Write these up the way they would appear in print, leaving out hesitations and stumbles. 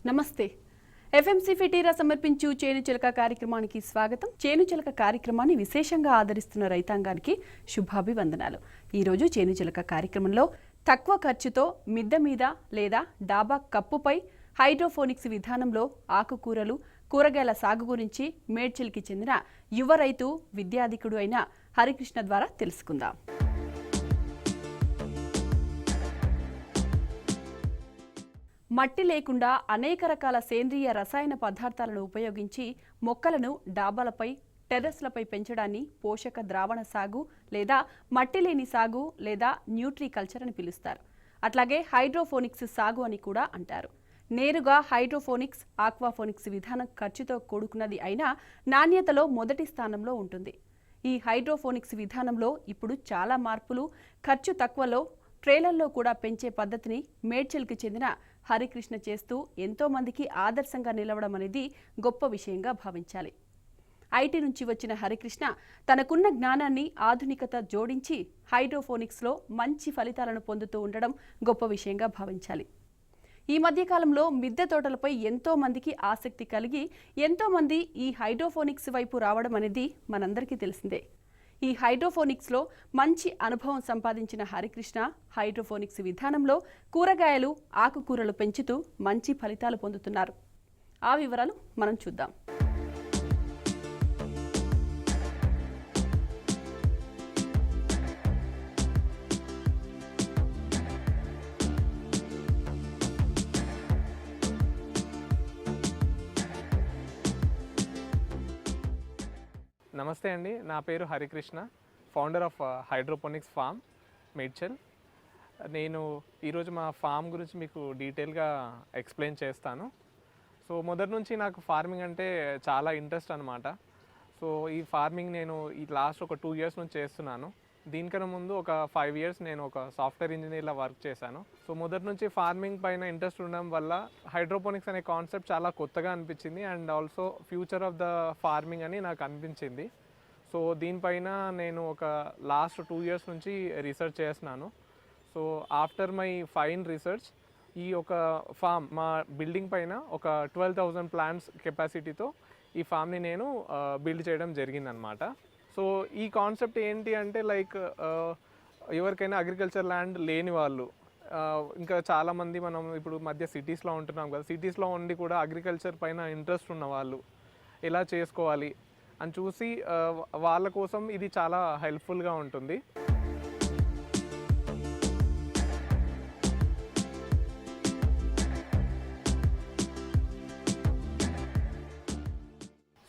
నమస్తే. ఎఫ్ఎంసీ ఫిటీరా సమర్పించు చేనుచిలక కార్యక్రమానికి స్వాగతం. చేనుచిలక కార్యక్రమాన్ని విశేషంగా ఆదరిస్తున్న రైతాంగానికి శుభాభివందనాలు. ఈరోజు చేనుచిలక కార్యక్రమంలో తక్కువ ఖర్చుతో మిద్దె మీద లేదా డాబా కప్పుపై హైడ్రోఫోనిక్స్ విధానంలో ఆకుకూరలు, కూరగాయల సాగు గురించి మేడ్చల్కి చెందిన యువ రైతు విద్యాధికుడు అయిన హరికృష్ణ ద్వారా తెలుసుకుందాం. మట్టి లేకుండా అనేక రకాల సేంద్రియ రసాయన పదార్థాలను ఉపయోగించి మొక్కలను డాబాలపై, టెర్రస్లపై పెంచడాన్ని పోషక ద్రావణ సాగు లేదా మట్టి లేని సాగు లేదా న్యూట్రీకల్చర్ అని పిలుస్తారు. అట్లాగే హైడ్రోఫోనిక్స్ సాగు అని కూడా అంటారు. నేరుగా హైడ్రోఫోనిక్స్, ఆక్వాఫోనిక్స్ విధానం ఖర్చుతో కూడుకున్నది అయినా నాణ్యతలో మొదటి స్థానంలో ఉంటుంది. ఈ హైడ్రోఫోనిక్స్ విధానంలో ఇప్పుడు చాలా మార్పులు, ఖర్చు తక్కువలో ట్రేలర్లో కూడా పెంచే పద్ధతిని మేడ్చల్కి చెందిన హరికృష్ణ చేస్తూ ఎంతో మందికి ఆదర్శంగా నిలవడం అనేది గొప్ప విషయంగా భావించాలి. ఐటీ నుంచి వచ్చిన హరికృష్ణ తనకున్న జ్ఞానాన్ని ఆధునికత జోడించి హైడ్రోఫోనిక్స్లో మంచి ఫలితాలను పొందుతూ ఉండడం గొప్ప విషయంగా భావించాలి. ఈ మధ్యకాలంలో మిద్దె తోటలపై ఎంతో మందికి ఆసక్తి కలిగి ఎంతో మంది ఈ హైడ్రోఫోనిక్స్ వైపు రావడం అనేది మనందరికీ తెలిసిందే. ఈ హైడ్రోఫోనిక్స్లో మంచి అనుభవం సంపాదించిన హరికృష్ణ హైడ్రోఫోనిక్స్ విధానంలో కూరగాయలు, ఆకుకూరలు పెంచుతూ మంచి ఫలితాలు పొందుతున్నారు. ఆ వివరాలు మనం చూద్దాం. నమస్తే అండి, నా పేరు Harikrishna, founder of hydroponics farm Medchal. నేను ఈరోజు మా ఫామ్ గురించి మీకు డీటెయిల్గా ఎక్స్ప్లెయిన్ చేస్తాను. సో మొదటి నుంచి నాకు ఫార్మింగ్ అంటే చాలా ఇంట్రెస్ట్ అనమాట. సో ఈ ఫార్మింగ్ నేను ఈ లాస్ట్ ఒక 2 years నుంచి చేస్తున్నాను. దీనికన్నా ముందు ఒక 5 years నేను ఒక సాఫ్ట్వేర్ ఇంజనీర్లా వర్క్ చేశాను. సో మొదటి నుంచి ఫార్మింగ్ పైన ఇంట్రెస్ట్ ఉండడం వల్ల హైడ్రోపోనిక్స్ అనే కాన్సెప్ట్ చాలా కొత్తగా అనిపించింది and also future of the farming అని నాకు అనిపించింది. సో దీనిపైన నేను ఒక లాస్ట్ 2 years నుంచి రీసెర్చ్ చేస్తున్నాను. So after my fine research ఈ ఒక ఫామ్ మా బిల్డింగ్ పైన ఒక 12,000 ప్లాంట్స్ కెపాసిటీతో ఈ ఫామ్ని నేను బిల్డ్ చేయడం జరిగిందనమాట. సో ఈ కాన్సెప్ట్ ఏంటి అంటే లైక్ ఎవరికైనా అగ్రికల్చర్ ల్యాండ్ లేని వాళ్ళు, ఇంకా చాలామంది మనం ఇప్పుడు మధ్య సిటీస్లో ఉంటున్నాం కదా, సిటీస్లో ఉండి కూడా అగ్రికల్చర్ పైన ఇంట్రెస్ట్ ఉన్న వాళ్ళు ఎలా చేసుకోవాలి అని చూసి వాళ్ళ కోసం ఇది చాలా హెల్ప్ఫుల్గా ఉంటుంది.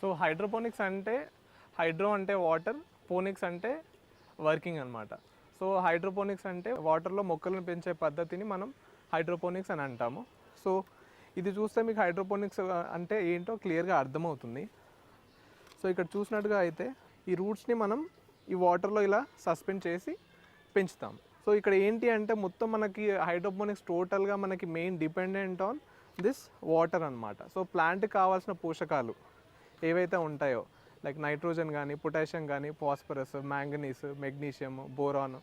సో హైడ్రోపోనిక్స్ అంటే హైడ్రో అంటే వాటర్, పోనిక్స్ అంటే వర్కింగ్ అనమాట. సో హైడ్రోపోనిక్స్ అంటే వాటర్లో మొక్కలను పెంచే పద్ధతిని మనం హైడ్రోపోనిక్స్ అని అంటాము. సో ఇది చూస్తే మీకు హైడ్రోపోనిక్స్ అంటే ఏంటో క్లియర్గా అర్థమవుతుంది. సో ఇక్కడ చూసినట్టుగా అయితే ఈ రూట్స్ని మనం ఈ వాటర్లో ఇలా సస్పెండ్ చేసి పెంచుతాం. సో ఇక్కడ ఏంటి అంటే మొత్తం మనకి హైడ్రోపోనిక్స్ టోటల్గా మనకి main dependent on this water అనమాట. సో ప్లాంట్కి కావాల్సిన పోషకాలు ఏవైతే ఉంటాయో లైక్ నైట్రోజన్ కానీ, పొటాషియం కానీ, ఫాస్ఫరస్, మ్యాంగనీస్, మెగ్నీషియం, బోరాన్,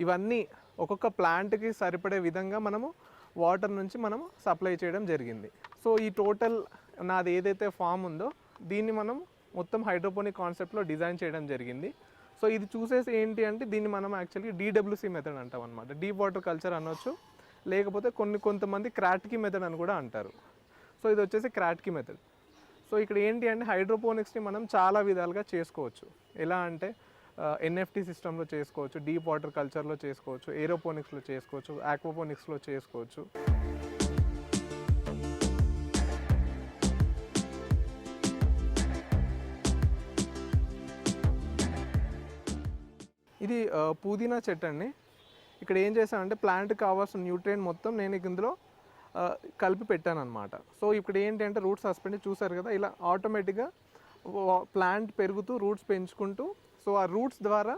ఇవన్నీ ఒక్కొక్క ప్లాంట్కి సరిపడే విధంగా మనము వాటర్ నుంచి మనము సప్లై చేయడం జరిగింది. సో ఈ టోటల్ నాది ఏదైతే ఫామ్ ఉందో దీన్ని మనం మొత్తం హైడ్రోపోనిక్ కాన్సెప్ట్లో డిజైన్ చేయడం జరిగింది. సో ఇది చూసేసి ఏంటి అంటే దీన్ని మనం యాక్చువల్లీ DWC మెథడ్ అంటాం అనమాట. డీప్ వాటర్ కల్చర్ అనొచ్చు, లేకపోతే కొంతమంది క్రాట్కీ మెథడ్ అని కూడా అంటారు. సో ఇది వచ్చేసి క్రాట్కీ మెథడ్. సో ఇక్కడ ఏంటి అంటే హైడ్రోపోనిక్స్ని మనం చాలా విధాలుగా చేసుకోవచ్చు. ఎలా అంటే NFT సిస్టంలో చేసుకోవచ్చు, డీప్ వాటర్ కల్చర్లో చేసుకోవచ్చు, ఏరోపోనిక్స్లో చేసుకోవచ్చు, ఆక్వాపోనిక్స్లో చేసుకోవచ్చు. ఇది పుదీనా చెట్టు అండి. ఇక్కడ ఏం చేశానంటే ప్లాంట్కి కావాల్సిన న్యూట్రియంట్ మొత్తం నేను ఇందులో కలిపి పెట్టాను అనమాట. సో ఇప్పుడు ఏంటి అంటే రూట్స్ సస్పెండ్ చూసారు కదా, ఇలా ఆటోమేటిక్గా ప్లాంట్ పెరుగుతూ రూట్స్ పెంచుకుంటూ, సో ఆ రూట్స్ ద్వారా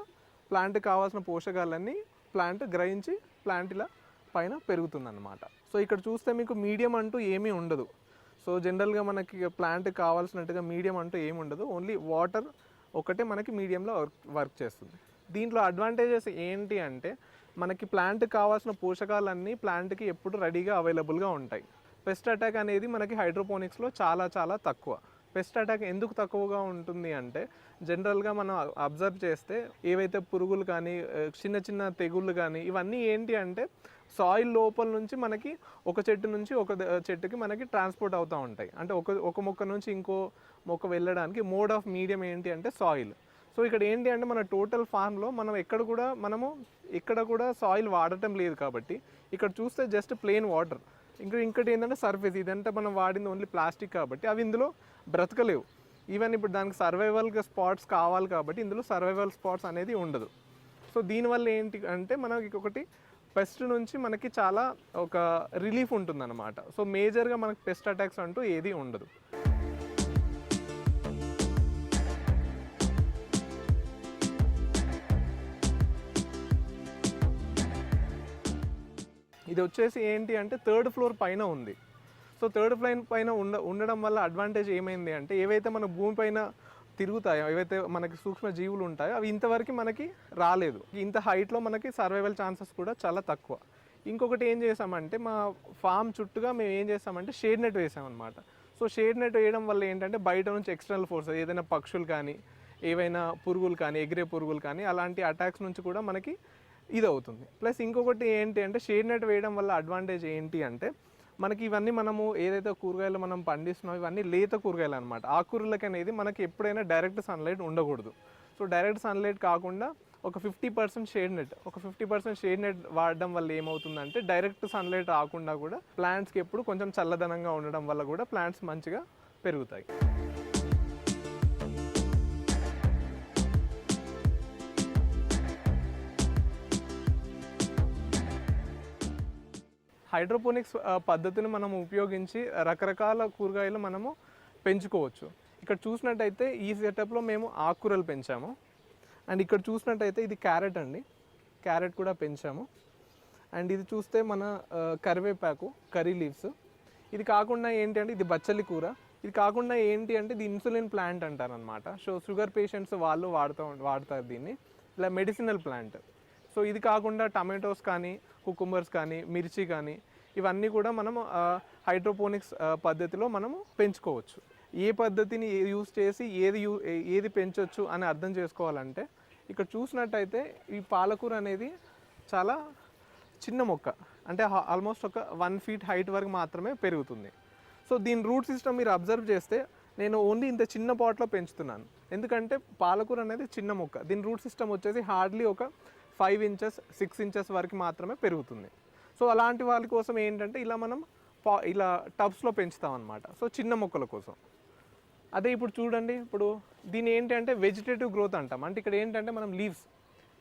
ప్లాంట్కి కావాల్సిన పోషకాలన్నీ ప్లాంట్ గ్రహించి ప్లాంట్ ఇలా పైన పెరుగుతుందన్నమాట. సో ఇక్కడ చూస్తే మీకు మీడియం అంటూ ఏమీ ఉండదు. సో జనరల్గా మనకి ప్లాంట్కి కావాల్సినట్టుగా మీడియం అంటూ ఏమి ఉండదు, ఓన్లీ వాటర్ ఒకటే మనకి మీడియంలో వర్క్ చేస్తుంది. దీంట్లో అడ్వాంటేజెస్ ఏంటి అంటే మనకి ప్లాంట్కి కావాల్సిన పోషకాలన్నీ ప్లాంట్కి ఎప్పుడు రెడీగా అవైలబుల్గా ఉంటాయి. పెస్ట్ అటాక్ అనేది మనకి హైడ్రోపోనిక్స్లో చాలా చాలా తక్కువ. పెస్ట్ అటాక్ ఎందుకు తక్కువగా ఉంటుంది అంటే జనరల్గా మనం అబ్జర్వ్ చేస్తే ఏవైతే పురుగులు కానీ చిన్న చిన్న తెగుళ్ళు కానీ ఇవన్నీ ఏంటి అంటే సాయిల్ లోపల నుంచి మనకి ఒక చెట్టు నుంచి ఒక చెట్టుకి మనకి ట్రాన్స్పోర్ట్ అవుతూ ఉంటాయి. అంటే ఒక మొక్క నుంచి ఇంకో మొక్క వెళ్ళడానికి మోడ్ ఆఫ్ మీడియం ఏంటి అంటే సాయిల్. సో ఇక్కడ ఏంటి అంటే మన టోటల్ ఫార్మ్లో మనం ఎక్కడ కూడా సాయిల్ వాడటం లేదు కాబట్టి ఇక్కడ చూస్తే జస్ట్ ప్లెయిన్ వాటర్. ఇంకోటి ఏంటంటే సర్ఫేస్, ఇదంతా మనం వాడింది ఓన్లీ ప్లాస్టిక్ కాబట్టి అవి ఇందులో బ్రతకలేవు. ఈవెన్ ఇప్పుడు దానికి సర్వైవల్గా స్పాట్స్ కావాలి కాబట్టి ఇందులో సర్వైవల్ స్పాట్స్ అనేది ఉండదు. సో దీనివల్ల ఏంటి అంటే మనకి ఒకటి పెస్ట్ నుంచి మనకి చాలా ఒక రిలీఫ్ ఉంటుందన్నమాట. సో మేజర్గా మనకి పెస్ట్ అటాక్స్ అంటూ ఏది ఉండదు. ఇది వచ్చేసి ఏంటి అంటే 3rd ఫ్లోర్ పైన ఉంది. సో 3rd ఫ్లోర్ పైన ఉండడం వల్ల అడ్వాంటేజ్ ఏమైంది అంటే ఏవైతే మన భూమి పైన తిరుగుతాయో, ఏవైతే మనకి సూక్ష్మ జీవులు ఉంటాయో అవి ఇంతవరకు మనకి రాలేదు. ఇంత హైట్లో మనకి సర్వైవల్ ఛాన్సెస్ కూడా చాలా తక్కువ. ఇంకొకటి ఏం చేసామంటే మా ఫామ్ చుట్టూగా మేము ఏం చేసామంటే షేడ్ నెట్ వేసామన్నమాట. సో షేడ్ నెట్ వేయడం వల్ల ఏంటంటే బయట నుంచి ఎక్స్టర్నల్ ఫోర్సెస్, ఏదైనా పక్షులు కానీ ఏవైనా పురుగులు కానీ ఎగిరే పురుగులు కానీ అలాంటి అటాక్స్ నుంచి కూడా మనకి ఇది అవుతుంది. ప్లస్ ఇంకొకటి ఏంటి అంటే షేడ్ నెట్ వేయడం వల్ల అడ్వాంటేజ్ ఏంటి అంటే మనకి ఇవన్నీ మనము ఏదైతే కూరగాయలు మనం పండిస్తున్నామో ఇవన్నీ లేత కూరగాయలు అనమాట. ఆకుకూరలకి అనేది మనకి ఎప్పుడైనా డైరెక్ట్ సన్లైట్ ఉండకూడదు. సో డైరెక్ట్ సన్లైట్ కాకుండా ఒక 50% షేడ్ నెట్, ఒక 50% షేడ్ నెట్ వాడడం వల్ల ఏమవుతుందంటే డైరెక్ట్ సన్లైట్ రాకుండా కూడా ప్లాంట్స్కి ఎప్పుడు కొంచెం చల్లదనంగా ఉండడం వల్ల కూడా ప్లాంట్స్ మంచిగా పెరుగుతాయి. హైడ్రోపోనిక్స్ పద్ధతిని మనం ఉపయోగించి రకరకాల కూరగాయలు మనము పెంచుకోవచ్చు. ఇక్కడ చూసినట్టయితే ఈ సెటప్లో మేము ఆకుకూరలు పెంచాము. అండ్ ఇక్కడ చూసినట్టయితే ఇది క్యారెట్ అండి, క్యారెట్ కూడా పెంచాము. అండ్ ఇది చూస్తే మన కరివేపాకు, కర్రీ లీవ్స్. ఇది కాకుండా ఏంటి అంటే ఇది బచ్చలి కూర. ఇది కాకుండా ఏంటి అంటే ఇది ఇన్సులిన్ ప్లాంట్ అంటారనమాట. సో షుగర్ పేషెంట్స్ వాళ్ళు వాడతారు దీన్ని, ఇలా మెడిసినల్ ప్లాంట్. సో ఇది కాకుండా టమాటోస్ కానీ కుకుంబర్స్ కానీ మిర్చి కానీ ఇవన్నీ కూడా మనము హైడ్రోపోనిక్స్ పద్ధతిలో మనము పెంచుకోవచ్చు. ఏ పద్ధతిని యూజ్ చేసి ఏది పెంచవచ్చు అని అర్థం చేసుకోవాలంటే ఇక్కడ చూసినట్టయితే ఈ పాలకూర అనేది చాలా చిన్న మొక్క, అంటే ఆల్మోస్ట్ ఒక 1 feet హైట్ వరకు మాత్రమే పెరుగుతుంది. సో దీని రూట్ సిస్టమ్ మీరు అబ్జర్వ్ చేస్తే నేను ఓన్లీ ఇంత చిన్న పాట్లో పెంచుతున్నాను. ఎందుకంటే పాలకూర అనేది చిన్న మొక్క, దీని రూట్ సిస్టమ్ వచ్చేసి హార్డ్లీ ఒక 5 inches 6 inches వరకు మాత్రమే పెరుగుతుంది. సో అలాంటి వాళ్ళ కోసం ఏంటంటే ఇలా మనం ఇలా టబ్స్లో పెంచుతాం అన్నమాట. సో చిన్న మొక్కల కోసం. అదే ఇప్పుడు చూడండి, ఇప్పుడు దీని ఏంటంటే వెజిటేటివ్ గ్రోత్ అంటాం. అంటే ఇక్కడ ఏంటంటే మనం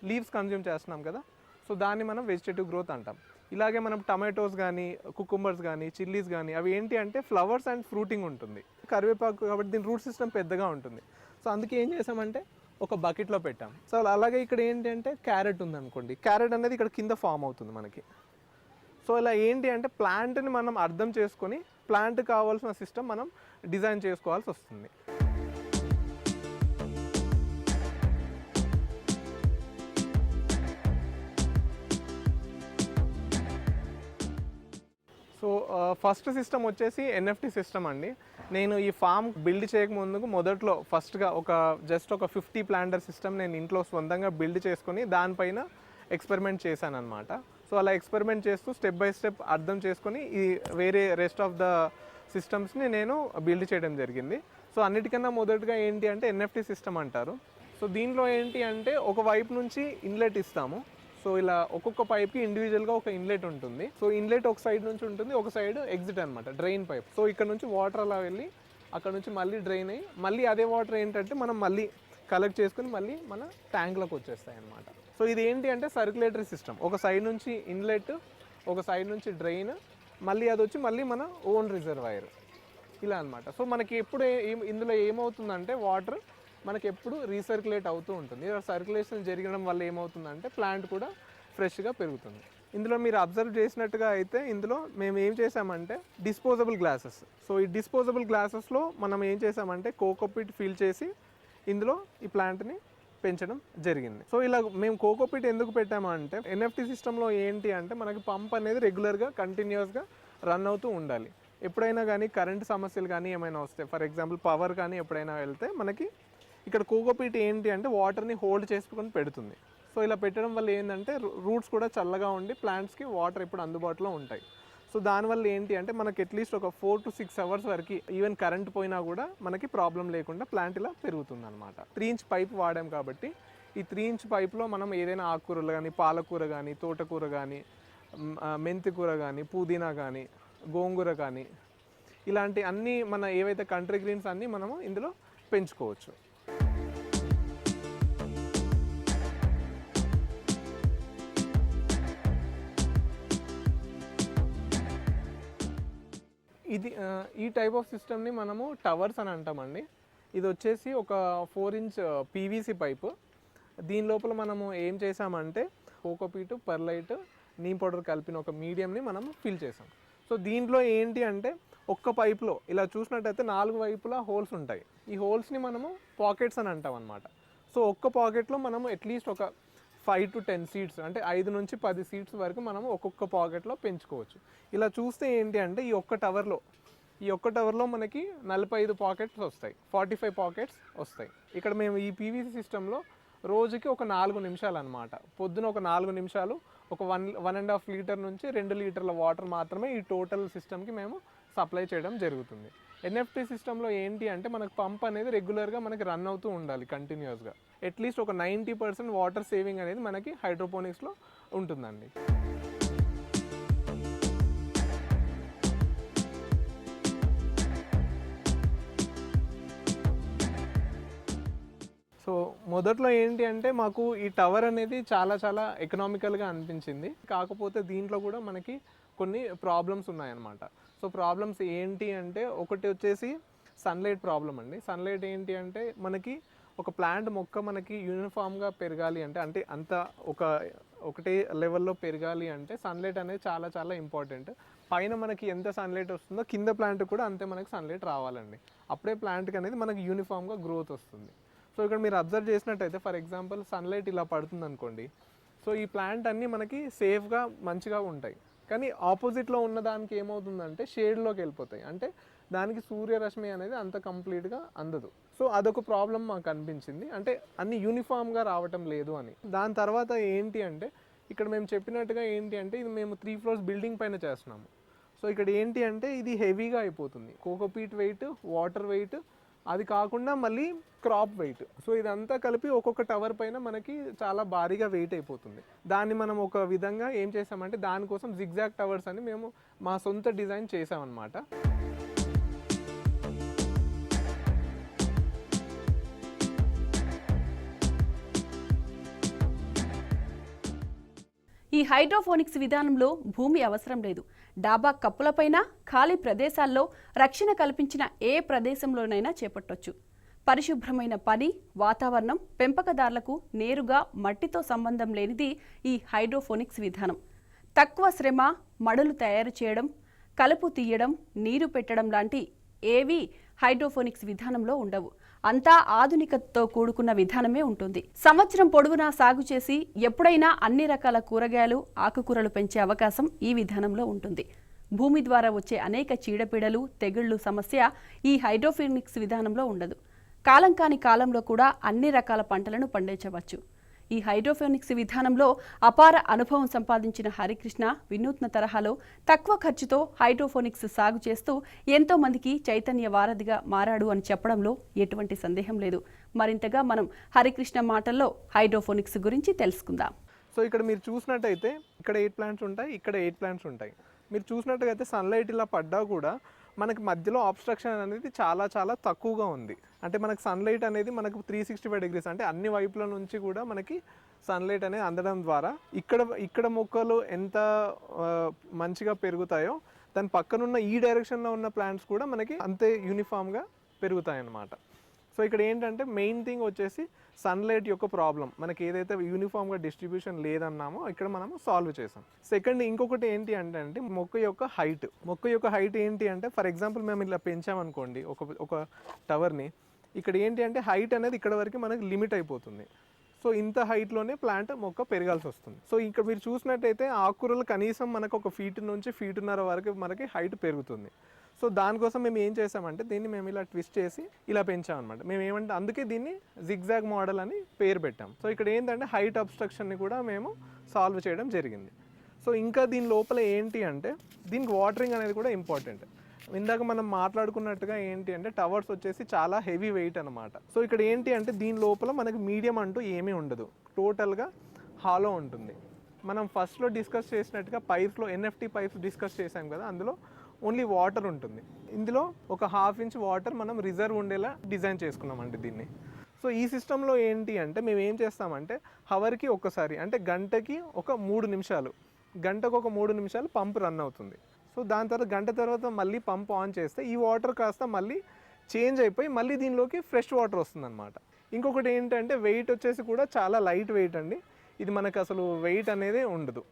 లీవ్స్ కన్జ్యూమ్ చేస్తున్నాం కదా, సో దాన్ని మనం వెజిటేటివ్ గ్రోత్ అంటాం. ఇలాగే మనం టమాటోస్ కానీ కుకుంబర్స్ కానీ చిల్లీస్ కానీ అవి ఏంటి అంటే ఫ్లవర్స్ అండ్ ఫ్రూటింగ్ ఉంటుంది. కరివేపాకు కాబట్టి దీని రూట్ సిస్టమ్ పెద్దగా ఉంటుంది. సో అందుకే ఏం చేసామంటే ఒక బకెట్లో పెట్టాం. సో అలాగే ఇక్కడ ఏంటంటే క్యారెట్ ఉందనుకోండి, క్యారెట్ అనేది ఇక్కడ కింద ఫామ్ అవుతుంది మనకి. సో ఇలా ఏంటి అంటే ప్లాంట్ని మనం అర్థం చేసుకొని ప్లాంట్ కావాల్సిన సిస్టమ్ మనం డిజైన్ చేసుకోవాల్సి వస్తుంది. సో ఫస్ట్ సిస్టమ్ వచ్చేసి ఎన్ఎఫ్టీ సిస్టమ్ అండి. నేను ఈ ఫామ్ బిల్డ్ చేయకముందుకు మొదట్లో ఫస్ట్గా జస్ట్ ఒక 50 ప్లాంటర్ సిస్టమ్ నేను ఇంట్లో సొంతంగా బిల్డ్ చేసుకొని దానిపైన ఎక్స్పెరిమెంట్ చేశాను అనమాట. సో అలా ఎక్స్పెరిమెంట్ చేస్తూ స్టెప్ బై స్టెప్ అర్థం చేసుకొని ఈ వేరే రెస్ట్ ఆఫ్ ద సిస్టమ్స్ని నేను బిల్డ్ చేయడం జరిగింది. సో అన్నిటికన్నా మొదటిగా ఏంటి అంటే ఎన్ఎఫ్టీ సిస్టమ్ అంటారు. సో దీంట్లో ఏంటి అంటే ఒక వైపు నుంచి ఇన్లెట్ ఇస్తాము. సో ఇలా ఒక్కొక్క పైప్కి ఇండివిజువల్గా ఒక ఇన్లెట్ ఉంటుంది. సో ఇన్లెట్ ఒక సైడ్ నుంచి ఉంటుంది, ఒక సైడ్ ఎగ్జిట్ అనమాట, డ్రైన్ పైప్. సో ఇక్కడ నుంచి వాటర్ అలా వెళ్ళి అక్కడ నుంచి మళ్ళీ డ్రైన్ అయ్యి మళ్ళీ అదే వాటర్ ఏంటంటే మనం మళ్ళీ కలెక్ట్ చేసుకుని మళ్ళీ మన ట్యాంక్లోకి వచ్చేస్తాయి అనమాట. సో ఇది ఏంటి అంటే సర్క్యులేటరీ సిస్టమ్. ఒక సైడ్ నుంచి ఇన్లెట్, ఒక సైడ్ నుంచి డ్రైన్, మళ్ళీ అది వచ్చి మళ్ళీ మన ఓన్ రిజర్వాయర్ ఇలా అనమాట. సో మనకి ఎప్పుడు ఇందులో ఏమవుతుందంటే వాటర్ మనకి ఎప్పుడు రీసర్క్యులేట్ అవుతూ ఉంటుంది. సర్క్యులేషన్ జరగడం వల్ల ఏమవుతుందంటే ప్లాంట్ కూడా ఫ్రెష్గా పెరుగుతుంది. ఇందులో మీరు అబ్జర్వ్ చేసినట్టుగా అయితే ఇందులో మేము ఏం చేసామంటే డిస్పోజబుల్ గ్లాసెస్. సో ఈ డిస్పోజబుల్ గ్లాసెస్లో మనం ఏం చేసామంటే కోకోపిట్ ఫిల్ చేసి ఇందులో ఈ ప్లాంట్ని పెంచడం జరిగింది. సో ఇలా మేము కోకోపిట్ ఎందుకు పెట్టామంటే ఎన్ఎఫ్టీ సిస్టంలో ఏంటి అంటే మనకి పంప్ అనేది రెగ్యులర్గా కంటిన్యూస్గా రన్ అవుతూ ఉండాలి. ఎప్పుడైనా కానీ కరెంట్ సమస్యలు కానీ ఏమైనా వస్తాయి, ఫర్ ఎగ్జాంపుల్ పవర్ కానీ ఎప్పుడైనా వెళ్తే మనకి ఇక్కడ కోకోపీట్ ఏంటి అంటే వాటర్ని హోల్డ్ చేసుకొని పెడుతుంది. సో ఇలా పెట్టడం వల్ల ఏంటంటే రూట్స్ కూడా చల్లగా ఉండి ప్లాంట్స్కి వాటర్ ఎప్పుడు అందుబాటులో ఉంటాయి. సో దానివల్ల ఏంటి అంటే మనకి అట్లీస్ట్ ఒక 4 to 6 అవర్స్ వరకు ఈవెన్ కరెంట్ పోయినా కూడా మనకి ప్రాబ్లం లేకుండా ప్లాంట్ ఇలా పెరుగుతుంది అనమాట. 3 ఇంచ్ పైప్ వాడాం కాబట్టి ఈ 3 ఇంచ్ పైప్లో మనం ఏదైనా ఆకుకూరలు కానీ, పాలకూర కానీ, తోటకూర కానీ, మెంతి కూర కానీ, పుదీనా కానీ, గోంగూర కానీ, ఇలాంటి అన్నీ మన ఏవైతే కంట్రీ గ్రీన్స్ అన్నీ మనము ఇందులో పెంచుకోవచ్చు. ఈ టైప్ ఆఫ్ సిస్టమ్ని మనము టవర్స్ అని అంటామండి. ఇది వచ్చేసి ఒక 4 ఇంచ్ పీవీసీ పైపు. దీని లోపల మనము ఏం చేసామంటే కోకోపీట్, పర్లైట్, నీమ్ పౌడర్ కలిపిన ఒక మీడియంని మనము ఫిల్ చేసాం. సో దీంట్లో ఏంటి అంటే ఒక్క పైప్లో ఇలా చూసినట్టయితే 4 వైపులా హోల్స్ ఉంటాయి. ఈ హోల్స్ని మనము పాకెట్స్ అని అంటాం అనమాట. సో ఒక్క పాకెట్లో మనము అట్లీస్ట్ ఒక 5 to 10 సీడ్స్ అంటే 5 నుంచి 10 సీడ్స్ వరకు మనము ఒక్కొక్క పాకెట్లో పెంచుకోవచ్చు. ఇలా చూస్తే ఏంటి అంటే ఈ ఒక్క టవర్లో మనకి 45 పాకెట్స్ వస్తాయి, 45 పాకెట్స్ వస్తాయి. ఇక్కడ మేము ఈ పీవీసీ సిస్టంలో రోజుకి ఒక 4 నిమిషాలు అనమాట, పొద్దున ఒక 4 నిమిషాలు ఒక 1.5 లీటర్ నుంచి 2 లీటర్ల వాటర్ మాత్రమే ఈ టోటల్ సిస్టమ్కి మేము సప్లై చేయడం జరుగుతుంది. ఎన్ఎఫ్టీ సిస్టంలో ఏంటి అంటే మనకు పంప్ అనేది రెగ్యులర్గా మనకి రన్ అవుతూ ఉండాలి కంటిన్యూస్గా. అట్లీస్ట్ ఒక 90% వాటర్ సేవింగ్ అనేది మనకి హైడ్రోపోనిక్స్లో ఉంటుందండి. సో మొదట్లో ఏంటి అంటే మాకు ఈ టవర్ అనేది చాలా ఎకనామికల్గా అనిపించింది. కాకపోతే దీంట్లో కూడా మనకి కొన్ని ప్రాబ్లమ్స్ ఉన్నాయన్నమాట. సో ప్రాబ్లమ్స్ ఏంటి అంటే ఒకటి వచ్చేసి సన్లైట్ ప్రాబ్లం అండి. సన్లైట్ ఏంటి అంటే మనకి ఒక ప్లాంట్ మొక్క మనకి యూనిఫామ్గా పెరగాలి అంటే అంత ఒకటే లెవెల్లో పెరగాలి అంటే సన్లైట్ అనేది చాలా ఇంపార్టెంట్. పైన మనకి ఎంత సన్లైట్ వస్తుందో కింద ప్లాంట్ కూడా అంతే మనకి సన్లైట్ రావాలండి. అప్పుడే ప్లాంట్కి అనేది మనకి యూనిఫామ్గా గ్రోత్ వస్తుంది. సో ఇక్కడ మీరు అబ్జర్వ్ చేసినట్టయితే ఫర్ ఎగ్జాంపుల్ సన్లైట్ ఇలా పడుతుంది అనుకోండి. సో ఈ ప్లాంట్ అన్నీ మనకి సేఫ్గా మంచిగా ఉంటాయి. కానీ ఆపోజిట్లో ఉన్న దానికి ఏమవుతుందంటే షేడ్లోకి వెళ్ళిపోతాయి, అంటే దానికి సూర్యరశ్మి అనేది అంత కంప్లీట్గా అందదు. సో అదొక ప్రాబ్లం మాకు అనిపించింది, అంటే అన్ని యూనిఫామ్గా రావటం లేదు అని. దాని తర్వాత ఏంటి అంటే ఇక్కడ మేము చెప్పినట్టుగా ఏంటి అంటే ఇది మేము 3 floors బిల్డింగ్ పైన చేస్తున్నాము. సో ఇక్కడ ఏంటి అంటే ఇది హెవీగా అయిపోతుంది, కోకోపీట్ వెయిట్, వాటర్ వెయిట్, అది కాకుండా మళ్ళీ క్రాప్ వెయిట్. సో ఇదంతా కలిపి ఒక్కొక్క టవర్ పైన మనకి చాలా భారీగా వెయిట్ అయిపోతుంది. దాన్ని మనం ఒక విధంగా ఏం చేసామంటే దానికోసం జిగ్జాగ్ టవర్స్ అని మేము మా సొంత డిజైన్ చేసామన్నమాట. ఈ హైడ్రోఫోనిక్స్ విధానంలో భూమి అవసరం లేదు. డాబా కప్పులపైన, ఖాళీ ప్రదేశాల్లో రక్షణ కల్పించిన ఏ ప్రదేశంలోనైనా చేపట్టొచ్చు. పరిశుభ్రమైన పని, వాతావరణం పెంపకదారులకు నేరుగా మట్టితో సంబంధం లేనిది ఈ హైడ్రోఫోనిక్స్ విధానం. తక్కువ శ్రమ, మడులు తయారు చేయడం, కలుపు తీయడం, నీరు పెట్టడం లాంటి ఏవీ హైడ్రోఫోనిక్స్ విధానంలో ఉండవు. అంతా ఆధునికతతో కూడుకున్న విధానమే ఉంటుంది. సంవత్సరం పొడవునా సాగు చేసి ఎప్పుడైనా అన్ని రకాల కూరగాయలు, ఆకుకూరలు పెంచే అవకాశం ఈ విధానంలో ఉంటుంది. భూమి ద్వారా వచ్చే అనేక చీడపీడలు, తెగుళ్లు సమస్య ఈ హైడ్రోఫోనిక్స్ విధానంలో ఉండదు. కాలం కాని కాలంలో కూడా అన్ని రకాల పంటలను పండించవచ్చు. ఈ హైడ్రోఫోనిక్స్ విధానంలో అపార అనుభవం సంపాదించిన హరికృష్ణ వినూత్న తరహాలో తక్కువ ఖర్చుతో హైడ్రోఫోనిక్స్ సాగు చేస్తూ ఎంతో మందికి చైతన్య వారధిగా మారాడు అని చెప్పడంలో ఎటువంటి సందేహం లేదు. మరింతగా మనం హరికృష్ణ మాటల్లో హైడ్రోఫోనిక్స్ గురించి తెలుసుకుందాం. సో ఇక్కడ మీరు చూసినట్టయితే ఇక్కడ 8 ప్లాంట్స్ ఉంటాయి, ఇక్కడ 8 ప్లాంట్స్ ఉంటాయి. మీరు చూసినట్టయితే సన్లైట్ ఇలా పడ్డా కూడా మనకి మధ్యలో ఆబ్స్ట్రక్షన్ అనేది చాలా తక్కువగా ఉంది. అంటే మనకు సన్లైట్ అనేది మనకు 365 degrees అంటే అన్ని వైపుల నుంచి కూడా మనకి సన్లైట్ అనేది అందడం ద్వారా ఇక్కడ మొక్కలు ఎంత మంచిగా పెరుగుతాయో దాని పక్కనున్న ఈ డైరెక్షన్లో ఉన్న ప్లాంట్స్ కూడా మనకి అంతే యూనిఫామ్గా పెరుగుతాయి అన్నమాట. సో ఇక్కడ ఏంటంటే మెయిన్ థింగ్ వచ్చేసి సన్లైట్ యొక్క ప్రాబ్లం మనకి ఏదైతే యూనిఫామ్గా డిస్ట్రిబ్యూషన్ లేదన్నామో ఇక్కడ మనం సాల్వ్ చేసాం. సెకండ్ ఇంకొకటి ఏంటి అంటే మొక్క యొక్క హైట్ ఏంటి అంటే ఫర్ ఎగ్జాంపుల్ మేము ఇలా పెంచామనుకోండి ఒక టవర్ని, ఇక్కడ ఏంటి అంటే హైట్ అనేది ఇక్కడ వరకు మనకి లిమిట్ అయిపోతుంది. సో ఇంత హైట్లోనే ప్లాంట్ మొక్క పెరగాల్సి వస్తుంది. సో ఇక్కడ మీరు చూసినట్టయితే ఆకుకూరలు కనీసం మనకు 1 feet నుంచి 1.5 feet వరకు మనకి హైట్ పెరుగుతుంది. సో దానికోసం మేము ఏం చేసామంటే దీన్ని మేము ఇలా ట్విస్ట్ చేసి ఇలా పెంచామన్నమాట. మేము ఏమంటే అందుకే దీన్ని జిగ్జాగ్ మోడల్ అని పేరు పెట్టాం. సో ఇక్కడ ఏంటంటే హైట్ అబ్స్ట్రక్షన్ని కూడా మేము సాల్వ్ చేయడం జరిగింది. సో ఇంకా దీని లోపల ఏంటి అంటే దీనికి వాటరింగ్ అనేది కూడా ఇంపార్టెంట్. ఇందాక మనం మాట్లాడుకున్నట్టుగా ఏంటి అంటే టవర్స్ వచ్చేసి చాలా హెవీ వెయిట్ అనమాట. సో ఇక్కడ ఏంటి అంటే దీని లోపల మనకి మీడియం అంటూ ఏమీ ఉండదు, టోటల్గా హాలో ఉంటుంది. మనం ఫస్ట్లో డిస్కస్ చేసినట్టుగా పైప్స్లో ఎన్ఎఫ్టీ పైప్స్ డిస్కస్ చేసాం కదా, అందులో ఓన్లీ వాటర్ ఉంటుంది. ఇందులో ఒక 1/2 ఇంచ్ వాటర్ మనం రిజర్వ్ ఉండేలా డిజైన్ చేసుకున్నామండి దీన్ని. సో ఈ సిస్టంలో ఏంటి అంటే మేము ఏం చేస్తామంటే హవర్కి ఒక్కసారి అంటే గంటకి ఒక 3 నిమిషాలు, గంటకు ఒక 3 నిమిషాలు పంప్ రన్ అవుతుంది. సో దాని తర్వాత గంట తర్వాత మళ్ళీ పంప్ ఆన్ చేస్తే ఈ వాటర్ కాస్త మళ్ళీ చేంజ్ అయిపోయి మళ్ళీ దీనిలోకి ఫ్రెష్ వాటర్ వస్తుందన్నమాట. ఇంకొకటి ఏంటంటే వెయిట్ వచ్చేసి కూడా చాలా లైట్ వెయిట్ అండి. ఇది మనకు అసలు వెయిట్ అనేది ఉండదు.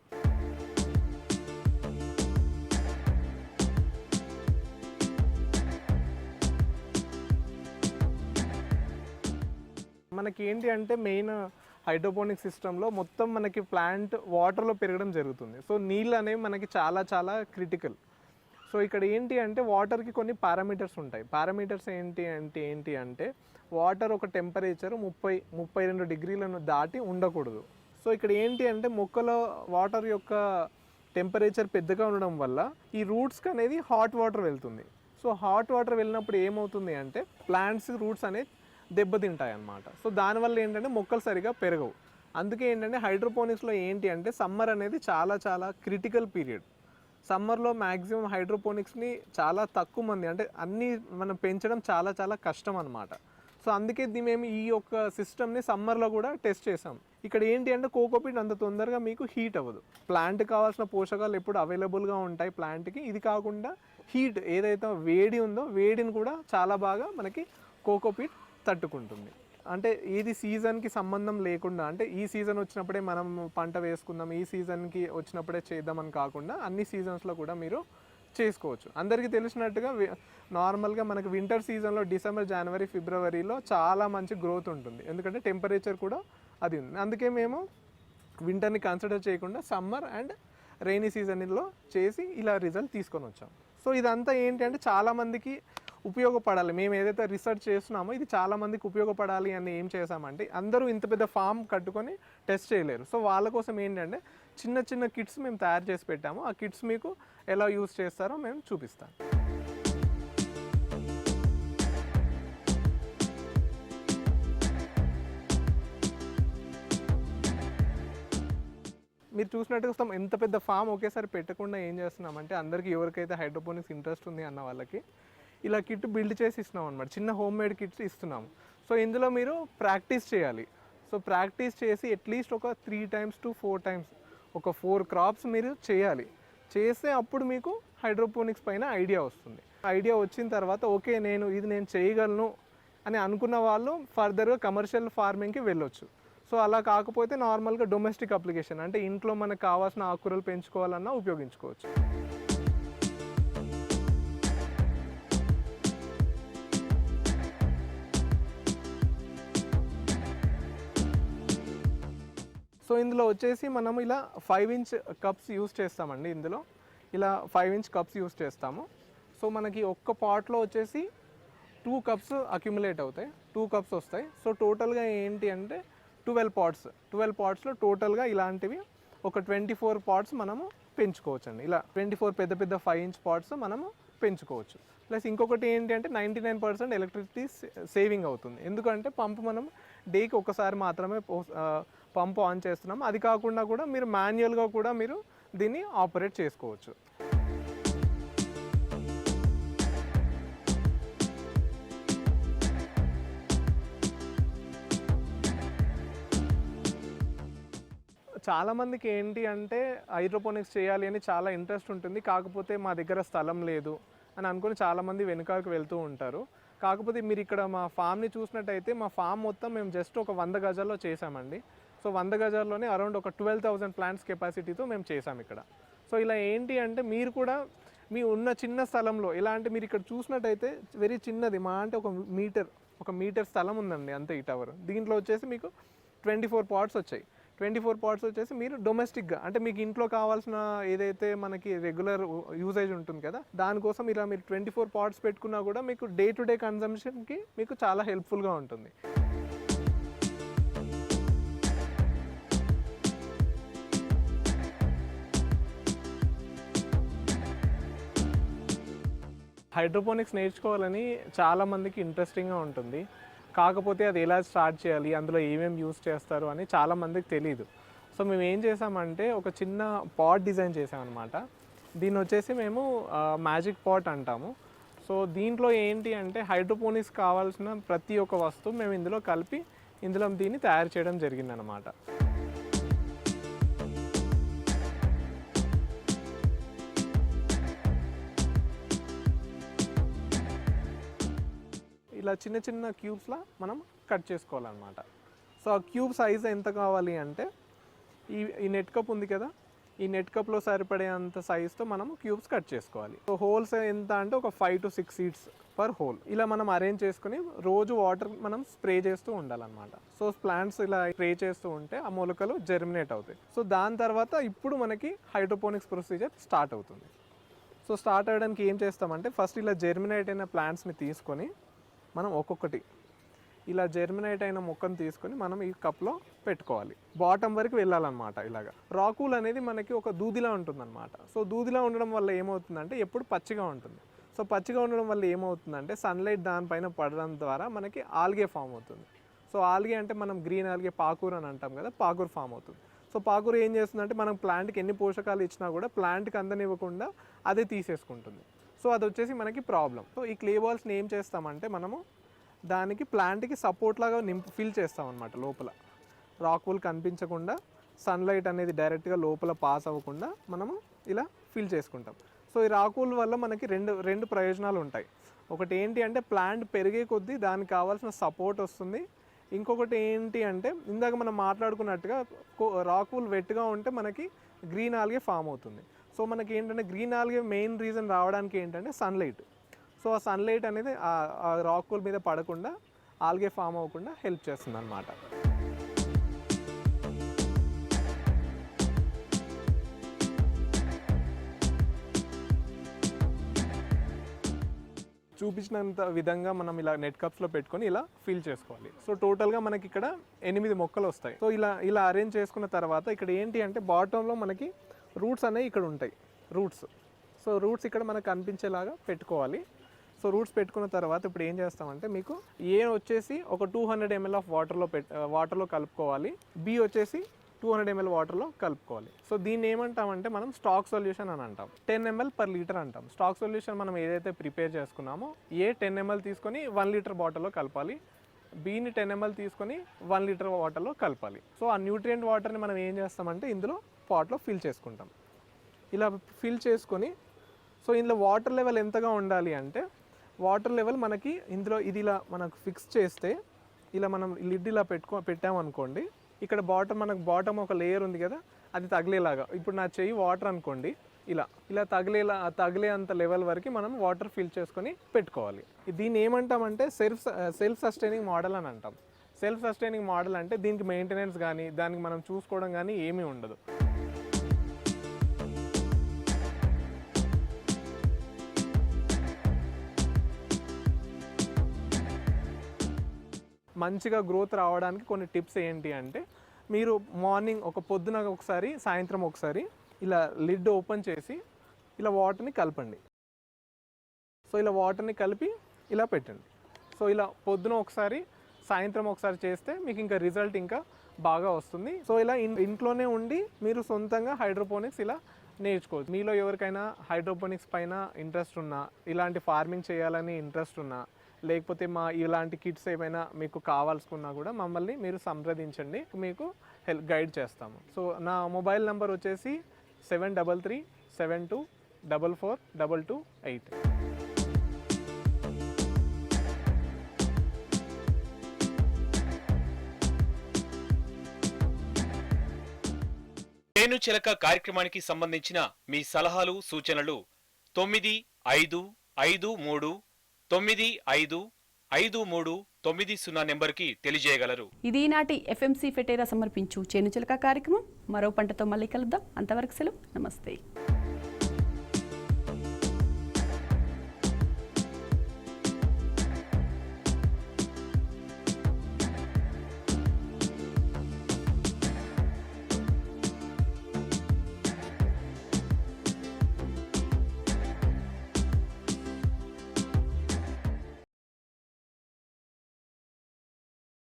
మనకి ఏంటి అంటే మెయిన్ హైడ్రోపోనిక్ సిస్టంలో మొత్తం మనకి ప్లాంట్ వాటర్లో పెరగడం జరుగుతుంది. సో నీళ్ళు అనేవి మనకి చాలా చాలా క్రిటికల్. సో ఇక్కడ ఏంటి అంటే వాటర్కి కొన్ని పారామీటర్స్ ఉంటాయి. పారామీటర్స్ ఏంటి అంటే వాటర్ ఒక టెంపరేచర్ 30-32 డిగ్రీలను దాటి ఉండకూడదు. సో ఇక్కడ ఏంటి అంటే మొక్కల వాటర్ యొక్క టెంపరేచర్ పెద్దగా ఉండడం వల్ల ఈ రూట్స్కి అనేది హాట్ వాటర్ వెళ్తుంది. సో హాట్ వాటర్ వెళ్ళినప్పుడు ఏమవుతుంది అంటే ప్లాంట్స్ రూట్స్ అనేవి దెబ్బతింటాయి అన్నమాట. సో దానివల్ల ఏంటంటే మొక్కలు సరిగా పెరగవు. అందుకే ఏంటంటే హైడ్రోపోనిక్స్లో ఏంటి అంటే సమ్మర్ అనేది చాలా చాలా క్రిటికల్ పీరియడ్. సమ్మర్లో మ్యాక్సిమం హైడ్రోపోనిక్స్ని చాలా తక్కువ మంది అంటే అన్నీ మనం పెంచడం చాలా చాలా కష్టం అన్నమాట. సో అందుకే మేము ఈ యొక్క సిస్టమ్ని సమ్మర్లో కూడా టెస్ట్ చేసాం. ఇక్కడ ఏంటి అంటే కోకోపీట్ అంత తొందరగా మీకు హీట్ అవ్వదు. ప్లాంట్కి కావాల్సిన పోషకాలు ఎప్పుడు అవైలబుల్గా ఉంటాయి ప్లాంట్కి. ఇది కాకుండా హీట్ ఏదైతే వేడి ఉందో వేడిని కూడా చాలా బాగా మనకి కోకోపీట్ తట్టుకుంటుంది. అంటే ఏది సీజన్కి సంబంధం లేకుండా అంటే ఈ సీజన్ వచ్చినప్పుడే మనం పంట వేసుకుందాం, ఈ సీజన్కి వచ్చినప్పుడే చేద్దామని కాకుండా అన్ని సీజన్స్లో కూడా మీరు చేసుకోవచ్చు. అందరికీ తెలిసినట్టుగా నార్మల్గా మనకి వింటర్ సీజన్లో డిసెంబర్, జనవరి, ఫిబ్రవరిలో చాలా మంచి గ్రోత్ ఉంటుంది. ఎందుకంటే టెంపరేచర్ కూడా అది ఉంది. అందుకే మేము వింటర్ని కన్సిడర్ చేయకుండా సమ్మర్ అండ్ రైనీ సీజన్లో చేసి ఇలా రిజల్ట్ తీసుకొని వచ్చాం. సో ఇదంతా ఏంటి అంటే చాలామందికి ఉపయోగపడాలి. మేము ఏదైతే రీసెర్చ్ చేస్తున్నామో ఇది చాలామందికి ఉపయోగపడాలి అని ఏం చేసామంటే అందరూ ఇంత పెద్ద ఫామ్ కట్టుకొని టెస్ట్ చేయలేరు. సో వాళ్ళ కోసం ఏంటంటే చిన్న చిన్న కిట్స్ మేము తయారు చేసి పెట్టాము. ఆ కిట్స్ మీకు ఎలా యూజ్ చేస్తారో మేము చూపిస్తాం. మీరు చూసినట్టుగా ఎంత పెద్ద ఫామ్ ఒకేసారి పెట్టకుండా ఏం చేస్తున్నామంటే అందరికీ ఎవరికైతే హైడ్రోపోనిక్స్ ఇంట్రెస్ట్ ఉంది అన్న వాళ్ళకి ఇలా కిట్ బిల్డ్ చేసి ఇస్తున్నాం అనమాట. చిన్న హోమ్ మేడ్ కిట్స్ ఇస్తున్నాము. సో ఇందులో మీరు ప్రాక్టీస్ చేయాలి. సో ప్రాక్టీస్ చేసి అట్లీస్ట్ ఒక 3 times to 4 times ఒక 4 crops మీరు చేయాలి. చేస్తే అప్పుడు మీకు హైడ్రోపోనిక్స్ పైన ఐడియా వస్తుంది. ఐడియా వచ్చిన తర్వాత ఓకే నేను చేయగలను అని అనుకున్న వాళ్ళు ఫర్దర్గా కమర్షియల్ ఫార్మింగ్కి వెళ్ళొచ్చు. సో అలా కాకపోతే నార్మల్గా డొమెస్టిక్ అప్లికేషన్ అంటే ఇంట్లో మనకు కావాల్సిన ఆకుకూరలు పెంచుకోవాలన్నా ఉపయోగించుకోవచ్చు. సో ఇందులో వచ్చేసి మనం ఇలా 5 inch కప్స్ యూస్ చేస్తామండి. ఇందులో ఇలా 5 inch కప్స్ యూస్ చేస్తాము. సో మనకి ఒక్క పాట్లో వచ్చేసి 2 cups అక్యుములేట్ అవుతాయి, 2 cups వస్తాయి. సో టోటల్గా ఏంటి అంటే 12 potsలో టోటల్గా ఇలాంటివి ఒక 24 pots మనము పెంచుకోవచ్చు అండి. ఇలా 24 పెద్ద పెద్ద 5 inch pots మనము పెంచుకోవచ్చు. ప్లస్ ఇంకొకటి ఏంటి అంటే 99% ఎలక్ట్రిసిటీ సేవింగ్ అవుతుంది. ఎందుకంటే పంపు మనం డేకి ఒకసారి మాత్రమే పంపు ఆన్ చేస్తున్నాం. అది కాకుండా కూడా మీరు మాన్యువల్గా కూడా మీరు దీన్ని ఆపరేట్ చేసుకోవచ్చు. చాలామందికి ఏంటి అంటే హైడ్రోపోనిక్స్ చేయాలి అని చాలా ఇంట్రెస్ట్ ఉంటుంది. కాకపోతే మా దగ్గర స్థలం లేదు అని అనుకుని చాలామంది వెనుకకు వెళ్తూ ఉంటారు. కాకపోతే మీరు ఇక్కడ మా ఫామ్ని చూసినట్టయితే మా ఫామ్ మొత్తం మేము జస్ట్ ఒక 100 గజాల్లో చేసామండి. సో 100 గజాల్లోనే అరౌండ్ ఒక 12,000 ప్లాంట్స్ కెపాసిటీతో మేము చేసాం ఇక్కడ. సో ఇలా ఏంటి అంటే మీరు కూడా మీ ఉన్న చిన్న స్థలంలో ఎలా అంటే మీరు ఇక్కడ చూసినట్టయితే వెరీ చిన్నది మా అంటే ఒక మీటర్ స్థలం ఉందండి అంతే ఈ టవర్. దీంట్లో వచ్చేసి మీకు 24 pots వచ్చాయి. 24 పాట్స్ వచ్చేసి మీరు డొమెస్టిక్గా అంటే మీకు ఇంట్లో కావాల్సిన ఏదైతే మనకి రెగ్యులర్ యూసేజ్ ఉంటుంది కదా దానికోసం ఇలా మీరు 24 పాట్స్ పెట్టుకున్నా కూడా మీకు డే టు డే కన్జంప్షన్కి మీకు చాలా హెల్ప్ఫుల్గా ఉంటుంది. హైడ్రోపోనిక్స్ నేర్చుకోవాలని చాలామందికి ఇంట్రెస్టింగ్గా ఉంటుంది. కాకపోతే అది ఎలా స్టార్ట్ చేయాలి, అందులో ఏమేమి యూస్ చేస్తారు అని చాలామందికి తెలియదు. సో మేము ఏం చేసామంటే ఒక చిన్న పాట్ డిజైన్ చేసామన్నమాట. దీన్ని వచ్చేసి మేము మ్యాజిక్ పాట్ అంటాము. సో దీంట్లో ఏంటి అంటే హైడ్రోపోనిక్స్ కావాల్సిన ప్రతి ఒక్క వస్తువు మేము ఇందులో కలిపి దీన్ని తయారు చేయడం జరిగిందనమాట. ఇలా చిన్న చిన్న క్యూబ్స్లా మనం కట్ చేసుకోవాలన్నమాట. సో ఆ క్యూబ్ సైజ్ ఎంత కావాలి అంటే ఈ నెట్ కప్ ఉంది కదా, ఈ నెట్ కప్లో సరిపడేంత సైజ్తో మనం క్యూబ్స్ కట్ చేసుకోవాలి. సో హోల్స్ ఎంత అంటే ఒక 5 to 6 సీడ్స్ పర్ హోల్ ఇలా మనం అరేంజ్ చేసుకుని రోజు వాటర్ మనం స్ప్రే చేస్తూ ఉండాలన్నమాట. సో ప్లాంట్స్ ఇలా స్ప్రే చేస్తూ ఉంటే ఆ మొలకలు జర్మినేట్ అవుతాయి. సో దాని తర్వాత ఇప్పుడు మనకి హైడ్రోపోనిక్స్ ప్రొసీజర్ స్టార్ట్ అవుతుంది. సో స్టార్ట్ అవ్వడానికి ఏం చేస్తామంటే ఫస్ట్ ఇలా జర్మినేట్ అయిన ప్లాంట్స్ని తీసుకొని మనం ఒక్కొక్కటి ఇలా జర్మినేట్ అయిన మొక్కను తీసుకొని మనం ఈ కప్లో పెట్టుకోవాలి. బాటమ్ వరకు వెళ్ళాలన్నమాట. ఇలాగా రాకూల్ అనేది మనకి ఒక దూదిలా ఉంటుందన్నమాట. సో దూదిలా ఉండడం వల్ల ఏమవుతుందంటే ఎప్పుడు పచ్చిగా ఉంటుంది. సో పచ్చిగా ఉండడం వల్ల ఏమవుతుందంటే సన్లైట్ దానిపైన పడడం ద్వారా మనకి ఆల్గే ఫామ్ అవుతుంది. సో ఆల్గే అంటే మనం గ్రీన్ ఆల్గే పాకూర్ అని అంటాం కదా, పాకూర్ ఫామ్ అవుతుంది. సో పాకూర్ ఏం చేస్తుందంటే మనం ప్లాంట్కి ఎన్ని పోషకాలు ఇచ్చినా కూడా ప్లాంట్కి అందనివ్వకుండా అదే తీసేసుకుంటుంది. సో అది వచ్చేసి మనకి ప్రాబ్లం. సో ఈ క్లే బాల్స్ని ఏం చేస్తామంటే మనము దానికి ప్లాంట్కి సపోర్ట్ లాగా ఫిల్ చేస్తాం అనమాట. లోపల రాక్వుల్ కనిపించకుండా సన్లైట్ అనేది డైరెక్ట్గా లోపల పాస్ అవ్వకుండా మనము ఇలా ఫిల్ చేసుకుంటాం. సో ఈ రాక్వుల్ వల్ల మనకి రెండు ప్రయోజనాలు ఉంటాయి. ఒకటి ఏంటి అంటే ప్లాంట్ పెరిగే కొద్దీ దానికి కావాల్సిన సపోర్ట్ వస్తుంది. ఇంకొకటి ఏంటి అంటే ఇందాక మనం మాట్లాడుకున్నట్టుగా రాక్వుల్ వెట్గా ఉంటే మనకి గ్రీన్ ఆల్గే ఫామ్ అవుతుంది. సో మనకి ఏంటంటే గ్రీన్ ఆల్గే మెయిన్ రీజన్ రావడానికి ఏంటంటే సన్లైట్. సో ఆ సన్లైట్ అనేది ఆ రాక్వుల్ మీద పడకుండా ఆల్గే ఫామ్ అవ్వకుండా హెల్ప్ చేస్తుంది అన్నమాట. చూపించినంత విధంగా మనం ఇలా నెట్ కప్స్లో పెట్టుకొని ఇలా ఫిల్ చేసుకోవాలి. సో టోటల్గా మనకి ఇక్కడ 8 మొక్కలు వస్తాయి. సో ఇలా అరేంజ్ చేసుకున్న తర్వాత ఇక్కడ ఏంటి అంటే బాటంలో మనకి రూట్స్ అనేవి ఇక్కడ ఉంటాయి. సో రూట్స్ ఇక్కడ మనకు కనిపించేలాగా పెట్టుకోవాలి. సో రూట్స్ పెట్టుకున్న తర్వాత ఇప్పుడు ఏం చేస్తామంటే మీకు ఏ వచ్చేసి ఒక 200 ml ఆఫ్ వాటర్లో కలుపుకోవాలి. బి వచ్చేసి 200 ml వాటర్లో కలుపుకోవాలి. సో దీన్ని ఏమంటామంటే మనం స్టాక్ సొల్యూషన్ అని అంటాం. 10 ml per లీటర్ అంటాం. స్టాక్ సొల్యూషన్ మనం ఏదైతే ప్రిపేర్ చేసుకున్నామో 10 ml తీసుకొని 1 లీటర్ బాటిల్లో కలపాలి. బీని 10 ml తీసుకొని 1 లీటర్ వాటర్లో కలపాలి. సో ఆ న్యూట్రియంట్ వాటర్ని మనం ఏం చేస్తామంటే ఇందులో పాట్లో ఫిల్ చేసుకుంటాం. ఇలా ఫిల్ చేసుకొని సో ఇందులో వాటర్ లెవెల్ ఎంతగా ఉండాలి అంటే వాటర్ లెవెల్ మనకి ఇందులో ఇది ఇలా మనకు ఫిక్స్ చేస్తే ఇలా మనం లిడ్ ఇలా పెట్టామనుకోండి, ఇక్కడ మనకు బాటమ్ ఒక లేయర్ ఉంది కదా అది తగిలేలాగా ఇప్పుడు నా చెయ్యి వాటర్ అనుకోండి ఇలా తగిలే అంత లెవెల్ వరకు మనం వాటర్ ఫిల్ చేసుకొని పెట్టుకోవాలి. దీన్ని ఏమంటామంటే సెల్ఫ్ సస్టైనింగ్ మోడల్ అని అంటాం. సెల్ఫ్ సస్టైనింగ్ మోడల్ అంటే దీనికి మెయింటెనెన్స్ కానీ దానికి మనం చూసుకోవడం కానీ ఏమీ ఉండదు. మంచిగా గ్రోత్ రావడానికి కొన్ని టిప్స్ ఏంటి అంటే మీరు మార్నింగ్ పొద్దున ఒకసారి సాయంత్రం ఒకసారి ఇలా లిడ్ ఓపెన్ చేసి ఇలా వాటర్ని కలపండి. సో ఇలా వాటర్ని కలిపి ఇలా పెట్టండి. సో ఇలా పొద్దున ఒకసారి సాయంత్రం ఒకసారి చేస్తే మీకు ఇంకా రిజల్ట్ ఇంకా బాగా వస్తుంది. సో ఇలా ఇంట్లోనే ఉండి మీరు సొంతంగా హైడ్రోపోనిక్స్ ఇలా నేర్చుకోవచ్చు. మీలో ఎవరికైనా హైడ్రోపోనిక్స్ పైన ఇంట్రెస్ట్ ఉన్నా, ఇలాంటి ఫార్మింగ్ చేయాలని ఇంట్రెస్ట్ ఉన్నా, లేకపోతే ఇలాంటి కిట్స్ ఏమైనా మీకు కావాల్సుకున్నా కూడా మమ్మల్ని మీరు సంప్రదించండి, మీకు గైడ్ చేస్తాము. సో నా మొబైల్ నెంబర్ వచ్చేసి 7337244228. తేను చిలక కార్యక్రమానికి సంబంధించిన మీ సలహాలు సూచనలు 9553955393 90 నెంబర్కి తెలియజేయగలరు. ఇది ఈనాటి ఎఫ్ఎంసీ ఫెటేరా సమర్పించు చేనుచిలక కార్యక్రమం. మరో పంటతో మళ్ళీ కలుద్దాం. అంతవరకు సెలవు. నమస్తే.